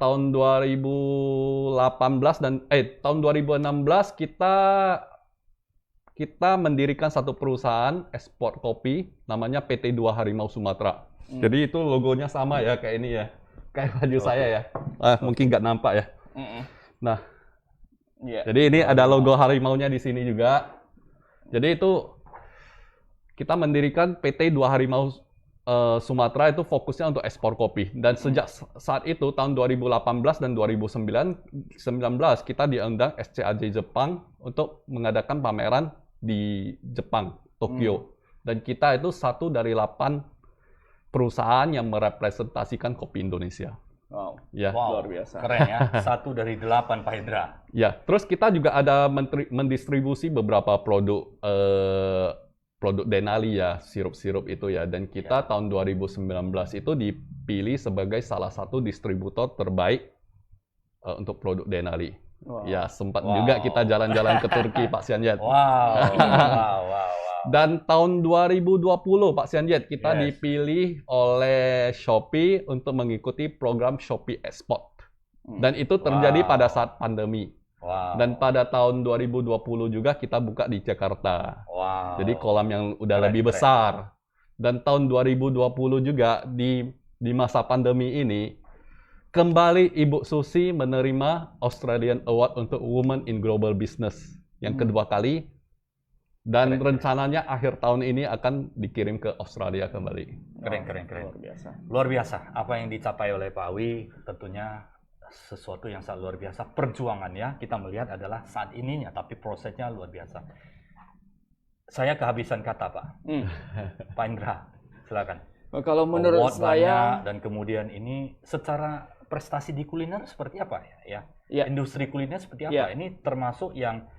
Tahun 2016 kita mendirikan satu perusahaan ekspor kopi namanya PT 2 Harimau Sumatera. Jadi itu logonya sama ya kayak ini ya. Kayak baju saya ya. Mungkin nggak nampak ya. Nah, jadi ini ada logo harimaunya di sini juga. Jadi itu kita mendirikan PT 2 Harimau Sumatera itu fokusnya untuk ekspor kopi. Dan sejak saat itu tahun 2018 dan 2019 kita diundang SCAJ Jepang untuk mengadakan pameran di Jepang, Tokyo. Dan kita itu satu dari 8 perusahaan yang merepresentasikan kopi Indonesia. Wow, Ya. luar biasa. Keren ya. 1 dari 8 Pak Hendra. Ya, terus kita juga ada mendistribusi beberapa produk produk Denali ya, sirup-sirup itu ya. Dan kita tahun 2019 itu dipilih sebagai salah satu distributor terbaik untuk produk Denali. Wow. Ya, sempat juga kita jalan-jalan ke Turki, Pak Sianjet. Wow. Dan tahun 2020, Pak Sianjet, kita dipilih oleh Shopee untuk mengikuti program Shopee Export. Dan itu terjadi pada saat pandemi. Dan pada tahun 2020 juga kita buka di Jakarta. Jadi kolam yang udah lebih besar. Dan tahun 2020 juga di masa pandemi ini, kembali Ibu Susi menerima Australian Award untuk Women in Global Business yang kedua kali. Dan rencananya akhir tahun ini akan dikirim ke Australia kembali. Keren. Luar biasa. Luar biasa. Apa yang dicapai oleh Pak Awi tentunya sesuatu yang sangat luar biasa. Perjuangannya kita melihat adalah saat ininya, tapi prosesnya luar biasa. Saya kehabisan kata, Pak. Pak Indra, silakan. Kalau menurut Award saya banyak, dan kemudian ini secara prestasi di kuliner seperti apa ya? Ya. Industri kuliner seperti apa? Ya. Ini termasuk yang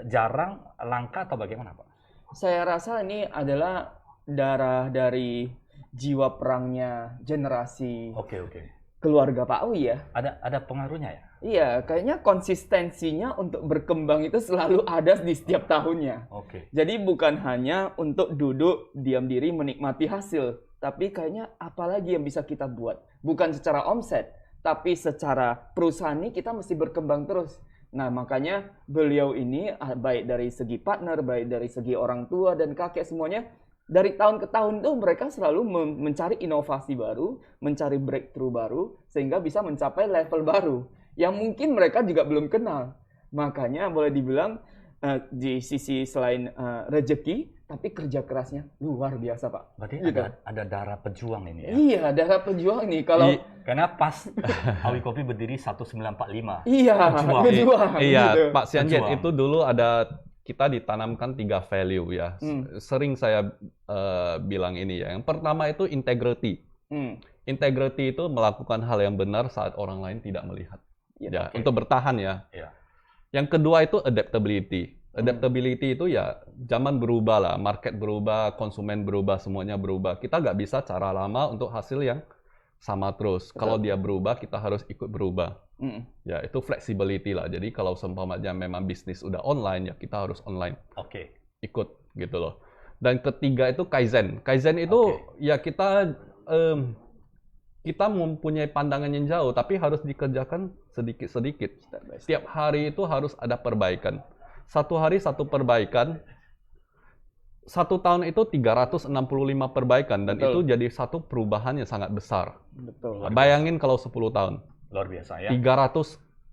jarang, langka atau bagaimana, Pak? Saya rasa ini adalah darah dari jiwa perangnya generasi Oke. keluarga Pak Awi ya. Ada pengaruhnya ya? Iya, kayaknya konsistensinya untuk berkembang itu selalu ada di setiap tahunnya. Oke. Jadi bukan hanya untuk duduk diam diri menikmati hasil, tapi kayaknya apalagi yang bisa kita buat. Bukan secara omset, tapi secara perusahaan ini kita mesti berkembang terus. Nah, makanya beliau ini baik dari segi partner, baik dari segi orang tua dan kakek semuanya, dari tahun ke tahun tuh mereka selalu mencari inovasi baru, mencari breakthrough baru, sehingga bisa mencapai level baru yang mungkin mereka juga belum kenal. Makanya boleh dibilang di sisi selain rezeki, tapi kerja kerasnya luar biasa, Pak. Berarti Gitu. ada darah pejuang ini ya? Iya, darah pejuang nih. Kalau Karena pas Awi Kopi berdiri 1945. iya, pejuang. Iya, gitu. Pak Sianjet, Pejuang. itu dulu kita ditanamkan 3 value ya. Sering saya bilang ini ya. Yang pertama itu integrity. Integrity itu melakukan hal yang benar saat orang lain tidak melihat. Ya, untuk bertahan ya. Iya. Yang kedua itu adaptability. Adaptability itu ya zaman berubah lah, market berubah, konsumen berubah, semuanya berubah. Kita nggak bisa cara lama untuk hasil yang sama terus. Kalau dia berubah, kita harus ikut berubah. Ya, itu flexibility lah. Jadi kalau seumpamanya memang bisnis udah online, ya kita harus online. Oke. Ikut gitu loh. Dan ketiga itu Kaizen. Kaizen itu ya kita mempunyai pandangan yang jauh, tapi harus dikerjakan sedikit-sedikit. Setiap hari itu harus ada perbaikan. Satu hari satu perbaikan. 1 tahun itu 365 perbaikan, dan itu jadi satu perubahan yang sangat besar. Betul. Bayangin kalau 10 tahun. Luar biasa ya. 3.650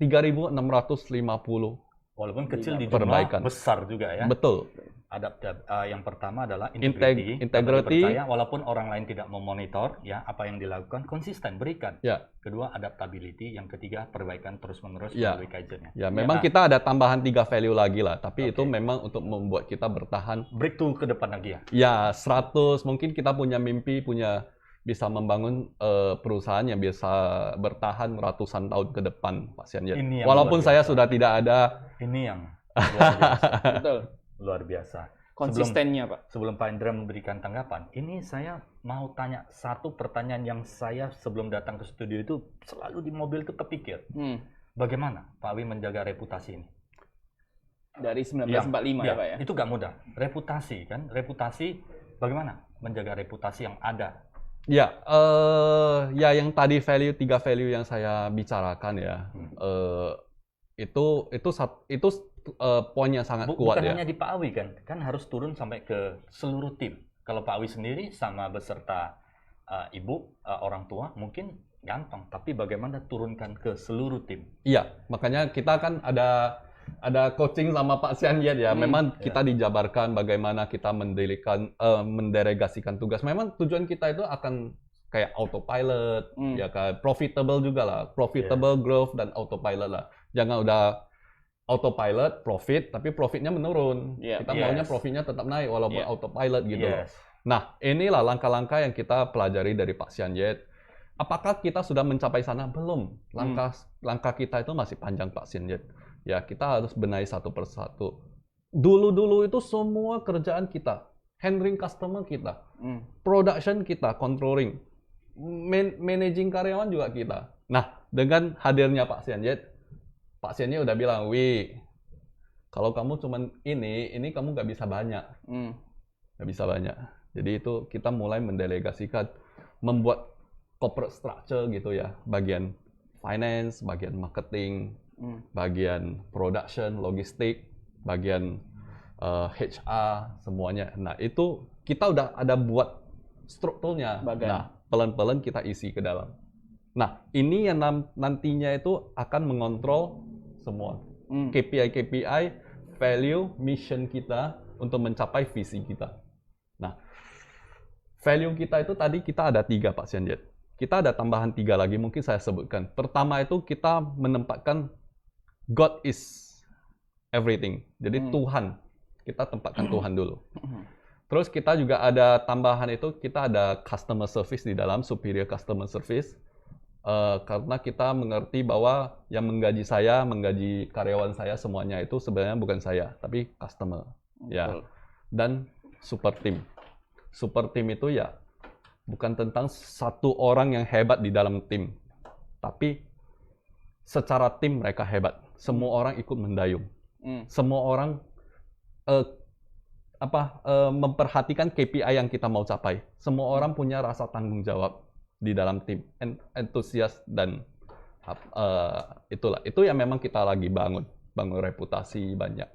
Walaupun kecil di perbaikan. jumlah, besar juga ya. Betul. Yang pertama adalah Integrity. percaya walaupun orang lain tidak memonitor ya apa yang dilakukan, konsisten berikan. Ya. Kedua, adaptability. Yang ketiga, perbaikan terus-menerus Ya. melalui kajiannya. Ya, memang kita ada tambahan 3 value lagi lah, tapi itu memang untuk membuat kita bertahan. Breakthrough ke depan lagi ya. Ya, 100 mungkin kita punya mimpi, bisa membangun perusahaan yang bisa bertahan ratusan tahun ke depan, Pak Sianjet. Ini yang Walaupun luar saya biasa. sudah tidak ada. Ini yang luar biasa. Betul. Luar biasa. Konsistennya, Pak. Sebelum Pak Indra memberikan tanggapan, ini saya mau tanya satu pertanyaan yang saya sebelum datang ke studio itu selalu di mobil itu kepikir. Bagaimana Pak Awi menjaga reputasi ini? Dari 1945 ya, Pak ya? Itu nggak mudah. Reputasi kan, reputasi bagaimana menjaga reputasi yang ada? Ya, ya yang tadi 3 value yang saya bicarakan ya, itu poin yang sangat kuat bukan ya. hanya di Pak Awi kan harus turun sampai ke seluruh tim. Kalau Pak Awi sendiri sama beserta ibu, orang tua mungkin gampang, tapi bagaimana turunkan ke seluruh tim? Iya, makanya kita kan ada coaching sama Pak Sianjet ya. Memang kita dijabarkan bagaimana kita mendelegasikan tugas. Memang tujuan kita itu akan kayak autopilot, ya kan, profitable juga lah, profitable growth dan autopilot lah. Jangan udah autopilot, profit, tapi profitnya menurun. Kita maunya profitnya tetap naik walaupun autopilot gitu. Nah, inilah langkah-langkah yang kita pelajari dari Pak Sianjet. Apakah kita sudah mencapai sana? Belum. Langkah kita itu masih panjang, Pak Sianjet. Ya, kita harus benahi satu persatu. Dulu-dulu itu semua kerjaan kita, handling customer kita, production kita, controlling, managing karyawan juga kita. Nah, dengan hadirnya Pak Sianjet udah bilang, "Wi, kalau kamu cuman ini kamu nggak bisa banyak." Nggak bisa banyak. Jadi itu kita mulai mendelegasikan, membuat corporate structure gitu ya, bagian finance, bagian marketing, bagian production, logistik, bagian HR, semuanya. Nah, itu kita udah ada buat strukturnya. Nah, pelan-pelan kita isi ke dalam. Nah, ini yang nantinya itu akan mengontrol semua. KPI, value, mission kita untuk mencapai visi kita. Nah, value kita itu tadi kita ada 3, Pak Sianjet. Kita ada tambahan 3 lagi, mungkin saya sebutkan. Pertama itu kita menempatkan God is everything. Jadi Tuhan, kita tempatkan Tuhan dulu. Terus kita juga ada tambahan itu, kita ada customer service di dalam, superior customer service. Karena kita mengerti bahwa yang menggaji saya, menggaji karyawan saya, semuanya itu sebenarnya bukan saya, tapi customer. Ya. Dan super team. Super team itu ya bukan tentang satu orang yang hebat di dalam tim, tapi secara tim mereka hebat. Semua orang ikut mendayung. Semua orang memperhatikan KPI yang kita mau capai. Semua orang punya rasa tanggung jawab di dalam tim, antusias dan itulah. Itu yang memang kita lagi bangun reputasi banyak.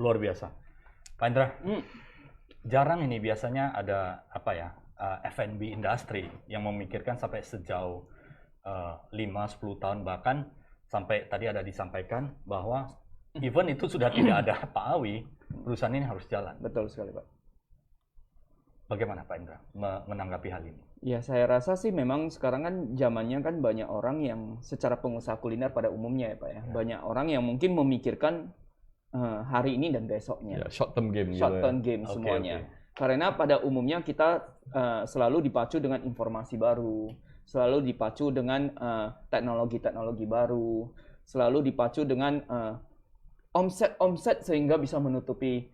Luar biasa, Pak Indra. Jarang ini biasanya ada F&B industri yang memikirkan sampai sejauh 5-10 tahun, bahkan sampai tadi ada disampaikan bahwa even itu sudah tidak ada Pak Awi, perusahaan ini harus jalan. Betul sekali, Pak. Bagaimana Pak Indra menanggapi hal ini? Ya, saya rasa sih memang sekarang kan zamannya kan banyak orang yang secara pengusaha kuliner pada umumnya ya, Pak ya. Banyak orang yang mungkin memikirkan hari ini dan besoknya. Ya, short term game. Short term game semuanya. Karena pada umumnya kita selalu dipacu dengan informasi baru, selalu dipacu dengan teknologi-teknologi baru, selalu dipacu dengan omset sehingga bisa menutupi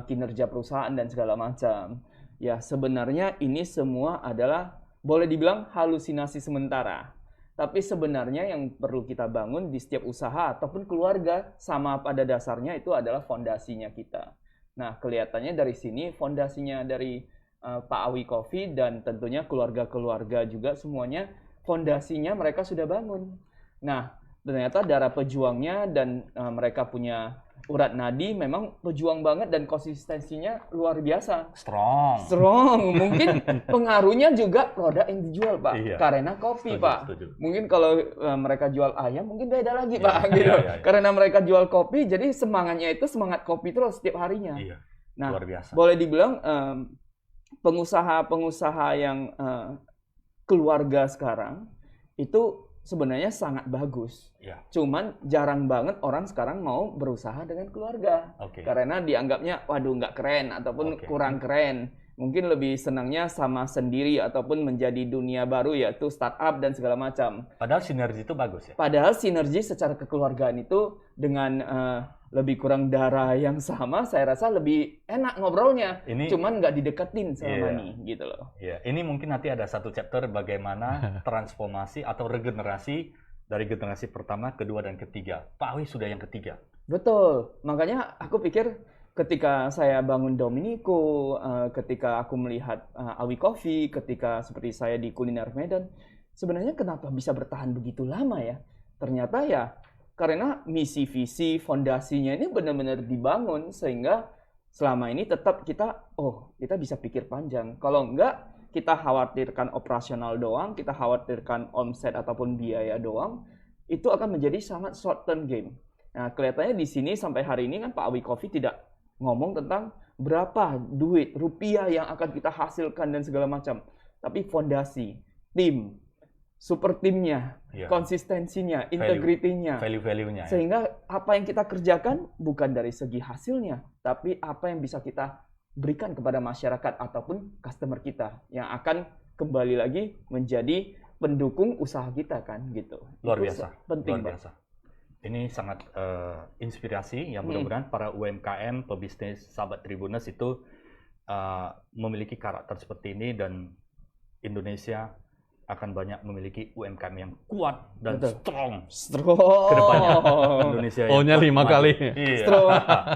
kinerja perusahaan dan segala macam. Ya, sebenarnya ini semua adalah boleh dibilang halusinasi sementara. Tapi sebenarnya yang perlu kita bangun di setiap usaha ataupun keluarga sama pada dasarnya itu adalah fondasinya kita. Nah, kelihatannya dari sini fondasinya dari Pak Awi Coffee dan tentunya keluarga-keluarga juga semuanya fondasinya mereka sudah bangun. Nah, ternyata darah pejuangnya dan mereka punya Urat Nadi memang pejuang banget dan konsistensinya luar biasa. Strong. Mungkin pengaruhnya juga produk yang dijual, Pak. Iya. Karena kopi, Setuju, Pak. setuju. Mungkin kalau mereka jual ayam mungkin beda lagi, Iya, Pak. Gitu. iya. Karena mereka jual kopi, jadi semangatnya itu semangat kopi terus setiap harinya. Iya. Nah, Luar biasa. boleh dibilang pengusaha-pengusaha yang keluarga sekarang itu sebenarnya sangat bagus. Iya. Cuman jarang banget orang sekarang mau berusaha dengan keluarga. Oke. Karena dianggapnya, waduh nggak keren ataupun Oke. kurang keren. Mungkin lebih senangnya sama sendiri ataupun menjadi dunia baru yaitu startup dan segala macam. Padahal sinergi itu bagus ya. Padahal sinergi secara kekeluargaan itu dengan lebih kurang darah yang sama, saya rasa lebih enak ngobrolnya. Cuman nggak dideketin selama Iya. nih, gitu loh. Iya, ini mungkin nanti ada satu chapter bagaimana transformasi atau regenerasi dari generasi pertama, kedua, dan ketiga. Pak Awi sudah yang ketiga. Betul, makanya aku pikir ketika saya bangun Dominico, ketika aku melihat Awi Coffee, ketika seperti saya di Kuliner Medan, sebenarnya kenapa bisa bertahan begitu lama ya? Ternyata ya karena misi visi fondasinya ini benar-benar dibangun sehingga selama ini tetap kita bisa pikir panjang. Kalau enggak kita khawatirkan operasional doang, kita khawatirkan omset ataupun biaya doang, itu akan menjadi sangat short term game. Nah, kelihatannya di sini sampai hari ini kan Pak Awi Coffee tidak ngomong tentang berapa duit rupiah yang akan kita hasilkan dan segala macam, tapi fondasi, tim, super timnya, Iya. konsistensinya, integritinya, Value-nya. sehingga apa yang kita kerjakan bukan dari segi hasilnya, tapi apa yang bisa kita berikan kepada masyarakat ataupun customer kita yang akan kembali lagi menjadi pendukung usaha kita kan gitu. Luar Itu biasa. penting, Luar Pak. biasa. Ini sangat inspirasi ya, mudah-mudahan para UMKM, pebisnis, sahabat Tribuners itu memiliki karakter seperti ini dan Indonesia akan banyak memiliki UMKM yang kuat dan Betul. strong Strong. kedepannya. Indonesia yang O-nya kuat, 5 maju. kali. Iya. Strong.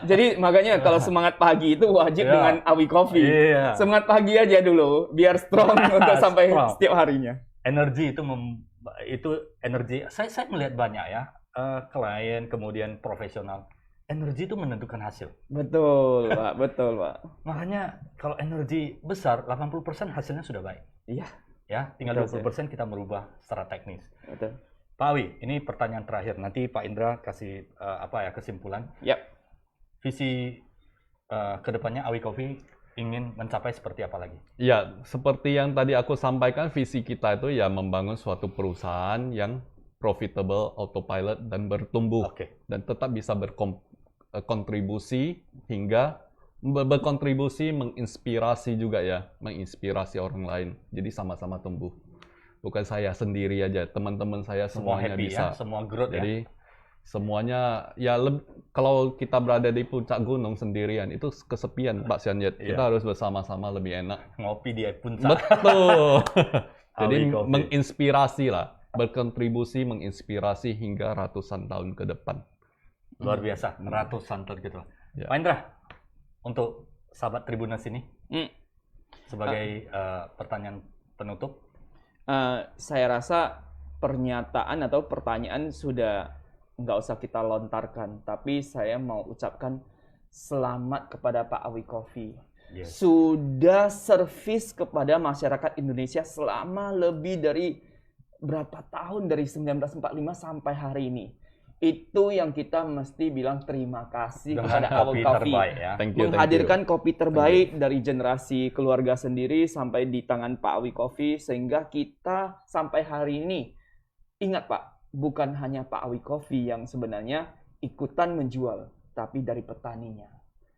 Jadi makanya kalau semangat pagi itu wajib Iya. dengan Awi Coffee. Iya. Semangat pagi aja dulu biar strong untuk sampai Strong. setiap harinya. Energi itu energi. Saya melihat banyak ya klien kemudian profesional. Energi itu menentukan hasil. Betul, Pak. Betul, Pak. Makanya kalau energi besar 80% hasilnya sudah baik. Iya, Ya, tinggal Betul, 20% kita merubah secara teknis. betul. Pak Awi, ini pertanyaan terakhir. Nanti Pak Indra kasih kesimpulan. Yap. Visi kedepannya Awi Coffee ingin mencapai seperti apa lagi? Ya, seperti yang tadi aku sampaikan, visi kita itu ya membangun suatu perusahaan yang profitable, autopilot, dan bertumbuh. Oke. Dan tetap bisa berkontribusi hingga berkontribusi menginspirasi juga ya, menginspirasi orang lain. Jadi sama-sama tumbuh. Bukan saya sendiri aja, teman-teman saya Semua semuanya happy bisa. ya, semua growth ya. Jadi semuanya ya kalau kita berada di puncak gunung sendirian itu kesepian Pak Sianjet. Iya. Kita harus bersama-sama lebih enak. Ngopi di puncak. Betul. Jadi Awi Coffee. menginspirasi lah, berkontribusi menginspirasi hingga ratusan tahun ke depan. Luar biasa, ratusan tahun gitu. Ya. Pak Indra, untuk sahabat Tribuners ini, Hmm. sebagai pertanyaan penutup, Saya rasa pernyataan atau pertanyaan sudah nggak usah kita lontarkan, tapi saya mau ucapkan selamat kepada Pak Awi Coffee. yes. Sudah servis kepada masyarakat Indonesia selama lebih dari berapa tahun, dari 1945 sampai hari ini. Itu yang kita mesti bilang terima kasih kepada dengan Awi kopi Coffee. terbaik ya. Thank you. Menghadirkan kopi terbaik dari generasi keluarga sendiri sampai di tangan Pak Awi Coffee sehingga kita sampai hari ini ingat Pak, bukan hanya Pak Awi Coffee yang sebenarnya ikutan menjual, tapi dari petaninya.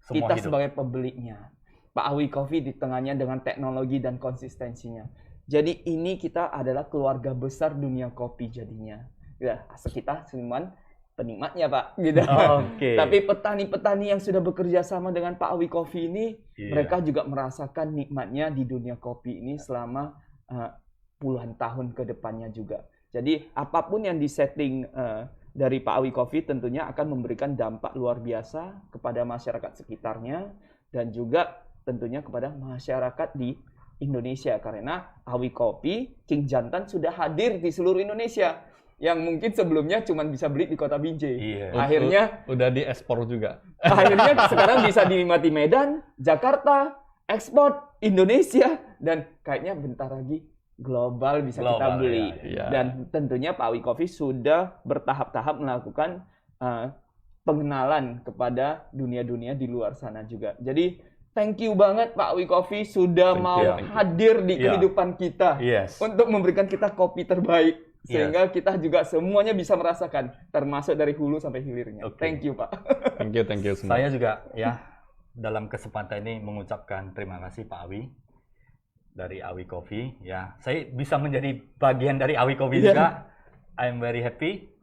Semua Kita hidup. sebagai pembelinya. Pak Awi Coffee di tengahnya dengan teknologi dan konsistensinya. Jadi ini kita adalah keluarga besar dunia kopi jadinya. Ya, kita cuman penikmatnya Pak, gitu. Oke. Tapi petani-petani yang sudah bekerja sama dengan Pak Awi Coffee ini, Iya. mereka juga merasakan nikmatnya di dunia kopi ini selama puluhan tahun ke depannya juga. Jadi apapun yang disetting dari Pak Awi Coffee tentunya akan memberikan dampak luar biasa kepada masyarakat sekitarnya dan juga tentunya kepada masyarakat di Indonesia karena Awi Coffee King Jantan sudah hadir di seluruh Indonesia. yang mungkin sebelumnya cuma bisa beli di Kota Binjai. Iya. Akhirnya udah diekspor juga. akhirnya sekarang bisa dinikmati Medan, Jakarta, ekspor Indonesia, dan kayaknya bentar lagi global bisa kita Global, beli. iya. Dan tentunya Pak Awi Coffee sudah bertahap-tahap melakukan pengenalan kepada dunia-dunia di luar sana juga. Jadi thank you banget Pak Awi Coffee sudah Thank mau you. hadir di Iya. kehidupan kita Yes. untuk memberikan kita kopi terbaik. Sehingga kita juga semuanya bisa merasakan, termasuk dari hulu sampai hilirnya. Oke. Thank you Pak. Thank you semua. Saya juga ya dalam kesempatan ini mengucapkan terima kasih Pak Awi dari Awi Coffee. Ya, saya bisa menjadi bagian dari Awi Coffee juga. I'm very happy.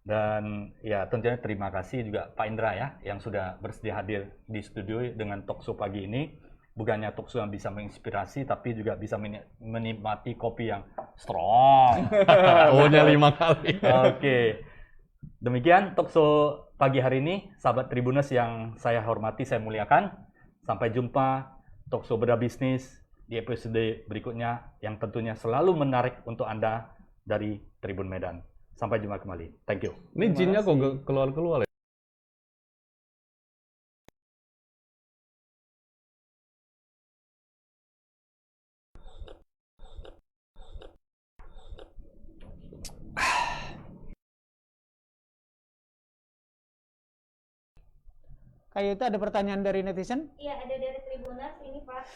Dan ya tentunya terima kasih juga Pak Indra ya yang sudah bersedia hadir di studio dengan talkshow pagi ini. Bukannya talkshow yang bisa menginspirasi, tapi juga bisa menikmati kopi yang strong. O-nya 5 kali. Oke. Demikian talkshow pagi hari ini, sahabat Tribuners yang saya hormati, saya muliakan. Sampai jumpa talkshow Beda Bisnis di episode berikutnya yang tentunya selalu menarik untuk Anda dari Tribun Medan. Sampai jumpa kembali. Thank you. Ini jinnya kok nggak keluar-keluar ya? Kayak itu ada pertanyaan dari netizen? Iya, ada dari Tribuners ini Pak,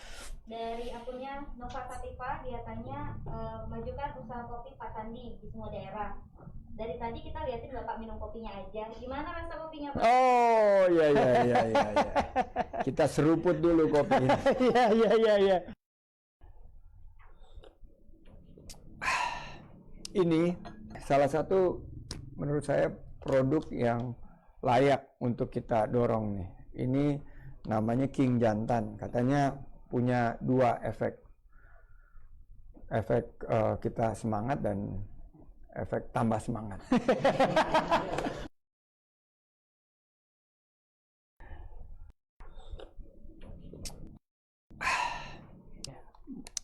dari akunnya Nova Sativa, dia tanya majukan usaha kopi Pak Sandi di semua daerah. Dari tadi kita liatin Bapak minum kopinya aja. Gimana rasa kopinya Pak? Oh, iya. Kita seruput dulu kopi ini. Iya. Ini salah satu menurut saya produk yang layak untuk kita dorong nih. Ini namanya King Jantan. Katanya punya 2 efek. Efek kita semangat dan efek tambah semangat.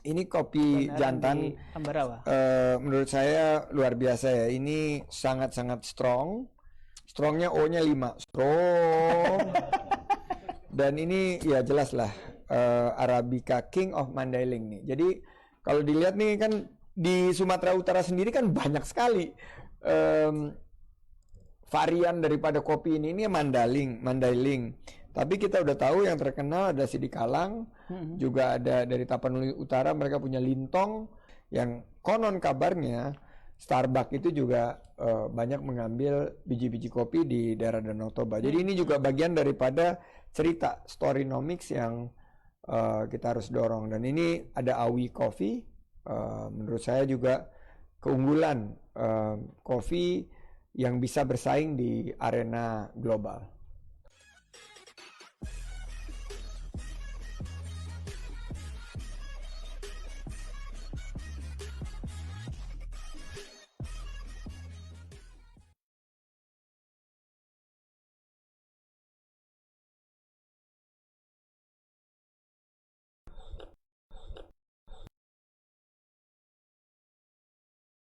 Ini kopi jantan Ambarawa. menurut saya luar biasa ya. Ini sangat-sangat strong. Strongnya O-nya 5. Strong. Dan ini ya jelas lah Arabica King of Mandailing nih. Jadi kalau dilihat nih kan di Sumatera Utara sendiri kan banyak sekali varian daripada kopi ini Mandailing. Tapi kita udah tahu yang terkenal ada Sidikalang, juga ada dari Tapanuli Utara mereka punya Lintong yang konon kabarnya Starbucks itu juga banyak mengambil biji-biji kopi di daerah Danau Toba. Jadi ini juga bagian daripada cerita Storynomics yang kita harus dorong. Dan ini ada Awi Coffee, menurut saya juga keunggulan kopi yang bisa bersaing di arena global.